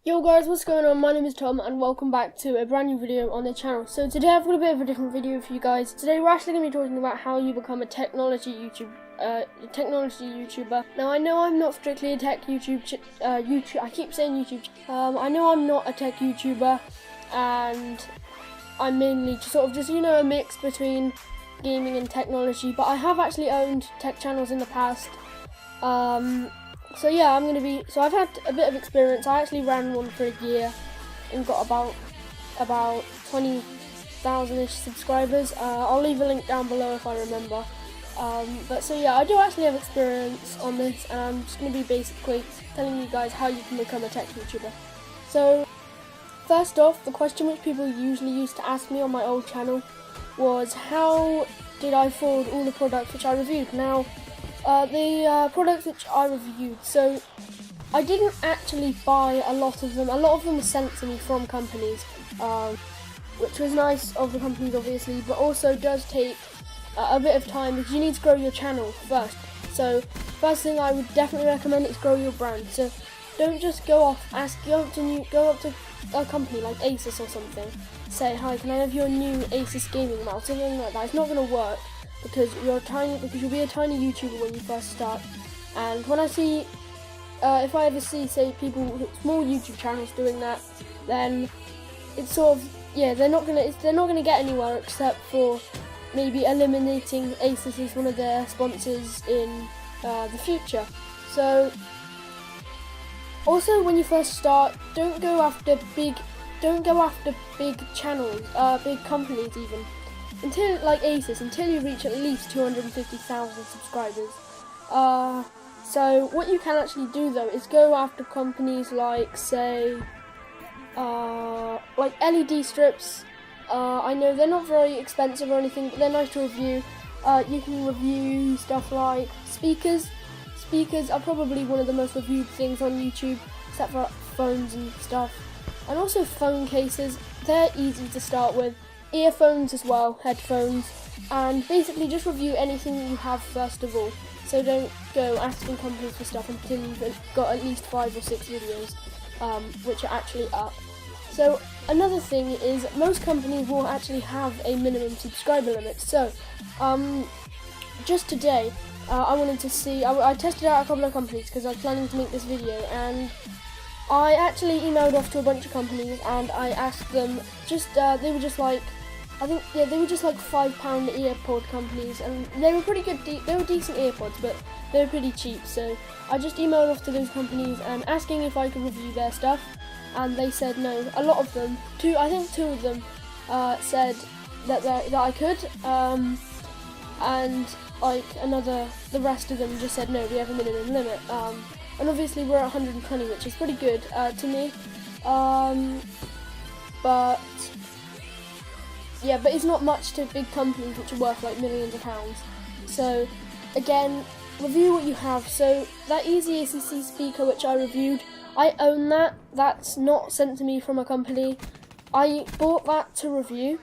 Yo guys, what's going on? My name is Tom and welcome back to a brand new video on the channel. So today I've got a bit of a different video for you guys. Today we're actually going to be talking about how you become a technology YouTuber. Now I know I'm not strictly a tech I keep saying YouTube. I know I'm not a tech YouTuber and I'm mainly a mix between gaming and technology, but I have actually owned tech channels in the past. So yeah, I've had a bit of experience. I actually ran one for a year and got about 20,000-ish subscribers. I'll leave a link down below if I remember. But so yeah, I do actually have experience on this, and I'm just going to be basically telling you guys how you can become a tech YouTuber. So first off, the question which people usually used to ask me on my old channel was, how did I afford all the products which I reviewed? Now, the products which I reviewed, so I didn't actually buy a lot of them. A lot of them were sent to me from companies, which was nice of the companies obviously, but also does take a bit of time because you need to grow your channel first. So first thing I would definitely recommend is grow your brand. So don't just go up to a company like Asus or something, say, hi, can I have your new Asus gaming mouse, something like that. It's not going to work. Because you'll be a tiny YouTuber when you first start. And when I see, if I ever see, say, small YouTube channels doing that, then it's sort of, yeah, they're not gonna get anywhere except for maybe eliminating Asus as one of their sponsors in the future. So also when you first start, don't go after big channels, big companies even. Until you reach at least 250,000 subscribers. So what you can actually do though is go after companies like, say, like LED strips. I know they're not very expensive or anything, but they're nice to review. You can review stuff like speakers. Speakers are probably one of the most reviewed things on YouTube, except for phones and stuff. And also phone cases, they're easy to start with. Earphones as well, headphones, and basically just review anything you have first of all. So don't go asking companies for stuff until you've got at least 5 or 6 videos which are actually up. So another thing is, most companies will actually have a minimum subscriber limit. So just today I wanted to see, I tested out a couple of companies because I was planning to make this video, and I actually emailed off to a bunch of companies and I asked them, they were just like £5 earpod companies, and they were pretty good, they were decent earpods, but they were pretty cheap. So I just emailed off to those companies and asking if I could review their stuff, and they said no. A lot of them, I think two of them said that I could, and the rest of them just said no, we have a minimum limit. And obviously we're at 120, which is pretty good to me. But it's not much to big companies which are worth like millions of pounds. So again, review what you have. So that Easy ACC speaker which I reviewed, I own that. That's not sent to me from a company. I bought that to review.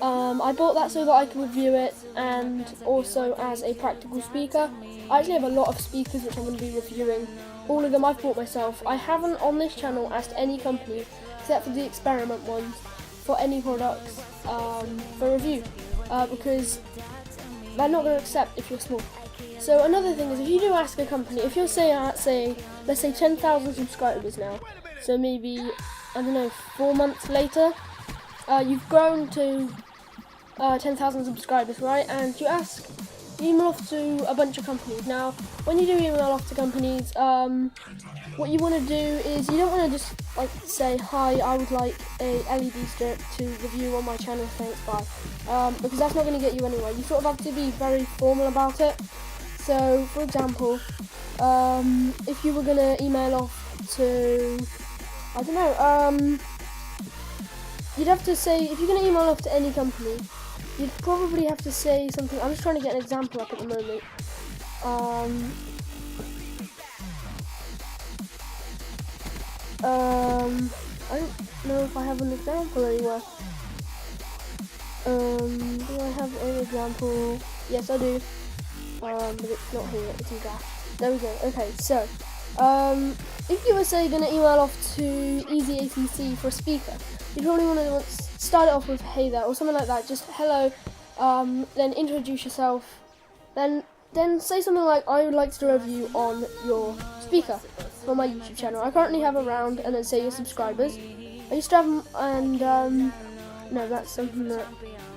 I bought that so that I could review it, and also as a practical speaker. I actually have a lot of speakers which I'm going to be reviewing. All of them I've bought myself. I haven't on this channel asked any company, except for the experiment ones, for any products for review, because they're not going to accept if you're small. So another thing is, if you do ask a company, if you're let's say 10,000 subscribers now, so maybe, I don't know, 4 months later, you've grown to 10,000 subscribers, right? And you email off to a bunch of companies. Now, when you do email off to companies, what you want to do is, you don't want to just like say, hi, I would like a LED strip to review on my channel, thanks, bye. Because that's not going to get you anywhere. You sort of have to be very formal about it. So, for example, if you were going to email off to, I don't know, you'd have to say, if you're going to email off to any company, you'd probably have to say something. I'm just trying to get an example up at the moment. I don't know if I have an example anywhere. Do I have an example? Yes, I do. But it's not here, it's in draft. There we go. Okay, so If you were say going to email off to EasyACC for a speaker, you probably want to start it off with "Hey there" or something like that. Just hello, then introduce yourself, then say something like, "I would like to do a review on your speaker for my YouTube channel. I currently have around," and then say your subscribers. I used to have, and no, that's something that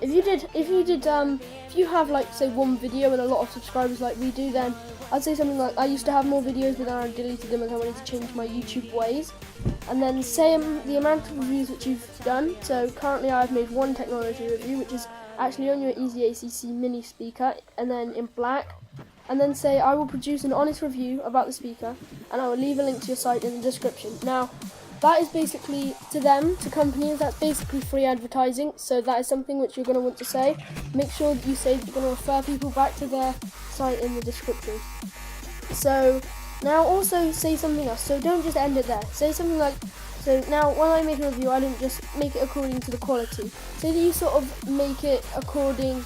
if you have like say one video and a lot of subscribers like we do, then I'd say something like, "I used to have more videos, but then I deleted them as I wanted to change my YouTube ways." And then say the amount of reviews which you've done. So currently I've made one technology review, which is actually on your EasyACC mini speaker, and then in black. And then say, "I will produce an honest review about the speaker, and I will leave a link to your site in the description." Now, that is basically, to them, to companies, that's basically free advertising. So that is something which you're going to want to say. Make sure that you say that you're going to refer people back to their site in the description. So now also say something else. So don't just end it there. Say something like, so now when I make a review, I don't just make it according to the quality. Say that you sort of make it according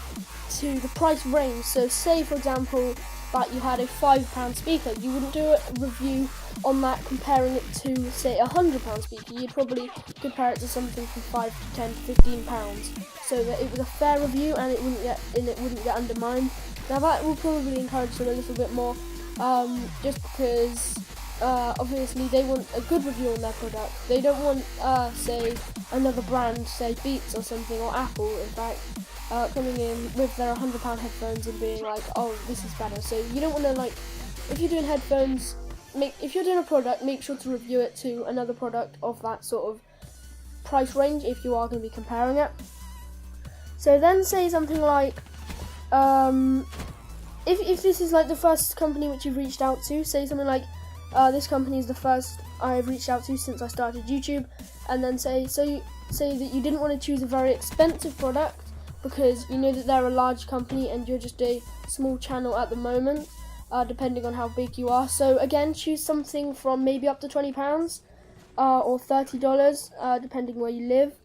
to the price range. So say for example that you had a £5 speaker, you wouldn't do a review on that comparing it to say a £100 speaker. You'd probably compare it to something from £5 to £10 to £15, so that it was a fair review and it wouldn't get undermined. Now that will probably encourage them a little bit more, just because obviously they want a good review on their product. They don't want say another brand, say Beats or something, or Apple in fact, coming in with their £100 headphones and being like, "Oh, this is better." So you don't want to, like, if you're doing headphones, if you're doing a product, make sure to review it to another product of that sort of price range if you are going to be comparing it. So then say something like, if this is like the first company which you've reached out to, say something like, "This company is the first I've reached out to since I started YouTube," and then say that you didn't want to choose a very expensive product because you know that they're a large company and you're just a small channel at the moment, depending on how big you are. So again, choose something from maybe up to £20 or $30, depending where you live.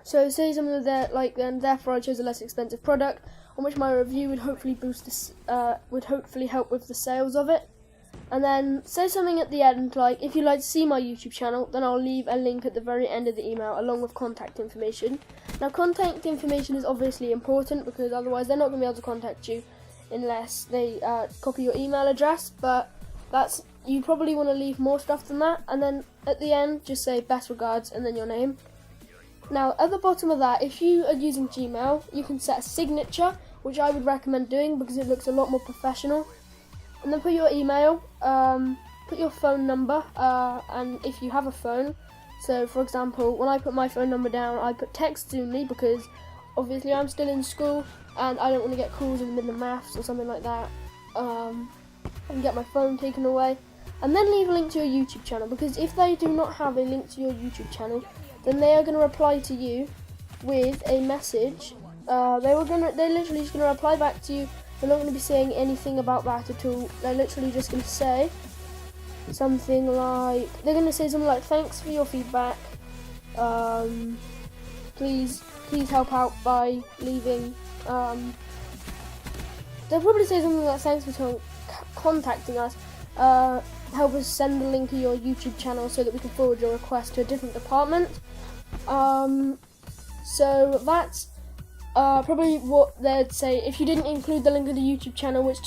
So say something like, "Then therefore I chose a less expensive product, on which my review would hopefully would hopefully help with the sales of it." And then say something at the end like, "If you'd like to see my YouTube channel, then I'll leave a link at the very end of the email along with contact information." Now contact information is obviously important because otherwise they're not going to be able to contact you unless they copy your email address, but you probably want to leave more stuff than that. And then at the end just say "best regards" and then your name. Now at the bottom of that, if you are using Gmail, you can set a signature, which I would recommend doing because it looks a lot more professional. And then put your email, put your phone number, and if you have a phone. So for example, when I put my phone number down, I put text only because obviously I'm still in school and I don't want to get calls in the middle of maths or something like that, and get my phone taken away. And then leave a link to your YouTube channel, because if they do not have a link to your YouTube channel, then they are going to reply to you with a message. They're literally just going to reply back to you. They're not going to be saying anything about that at all. They're literally just going to say something like, "Thanks for your feedback. Please help out by leaving." They'll probably say something like, "Thanks for contacting us. Help us send the link to your YouTube channel so that we can forward your request to a different department." So that's probably what they'd say if you didn't include the link to the YouTube channel, which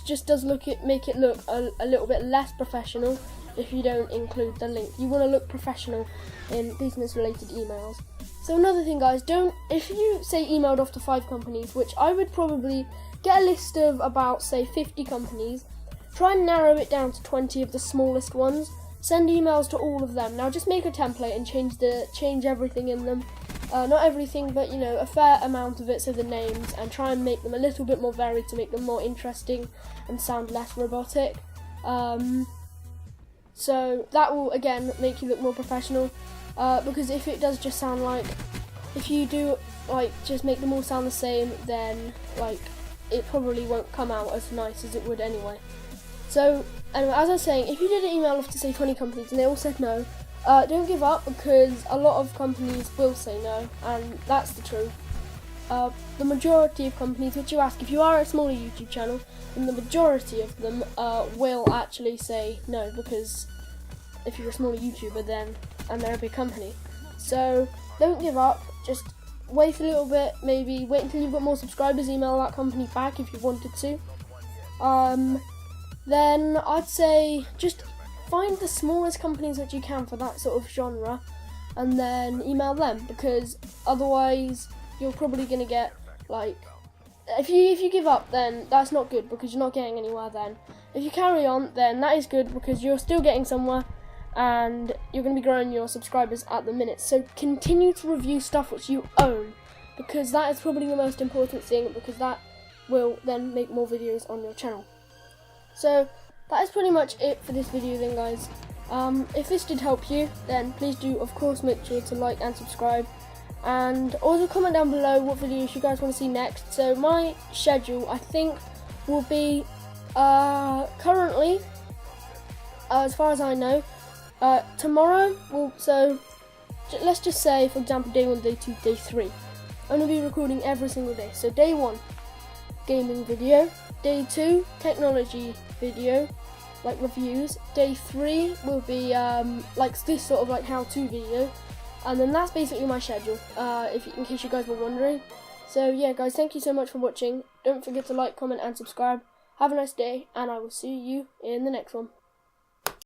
just does make it look a little bit less professional. If you don't include the link, you want to look professional in business-related emails. So another thing, guys, if you say emailed off to 5 companies, which I would probably get a list of about say 50 companies, try and narrow it down to 20 of the smallest ones. Send emails to all of them. Now just make a template and change everything in them. Not everything, but a fair amount of it, so the names, and try and make them a little bit more varied to make them more interesting and sound less robotic. So that will again make you look more professional, because if it does just sound like, if you do just make them all sound the same, then it probably won't come out as nice as it would anyway. So anyway, as I was saying, if you did an email off to say 20 companies and they all said no, don't give up, because a lot of companies will say no, and that's the truth. the majority of companies which you ask, if you are a smaller YouTube channel, then the majority of them will actually say no, because if you're a smaller YouTuber then, and they're a big company. So don't give up, just wait a little bit, maybe wait until you've got more subscribers, email that company back if you wanted to. Then I'd say just find the smallest companies that you can for that sort of genre, and then email them, because otherwise you're probably going to get, like, if you give up, then that's not good, because you're not getting anywhere then. If you carry on, then that is good, because you're still getting somewhere, and you're going to be growing your subscribers at the minute. So continue to review stuff which you own, because that is probably the most important thing, because that will then make more videos on your channel. So that is pretty much it for this video then, guys. If this did help you, then please do of course make sure to like and subscribe, and also comment down below what videos you guys want to see next. So my schedule, I think, will be currently, as far as I know, tomorrow, so let's just say, for example, day 1, day 2, day 3, I'm going to be recording every single day. So day 1, gaming video, day 2, technology video, like reviews, day 3 will be like this sort of like how-to video, and then that's basically my schedule, in case you guys were wondering. So yeah guys, thank you so much for watching. Don't forget to like, comment and subscribe. Have a nice day, and I will see you in the next one.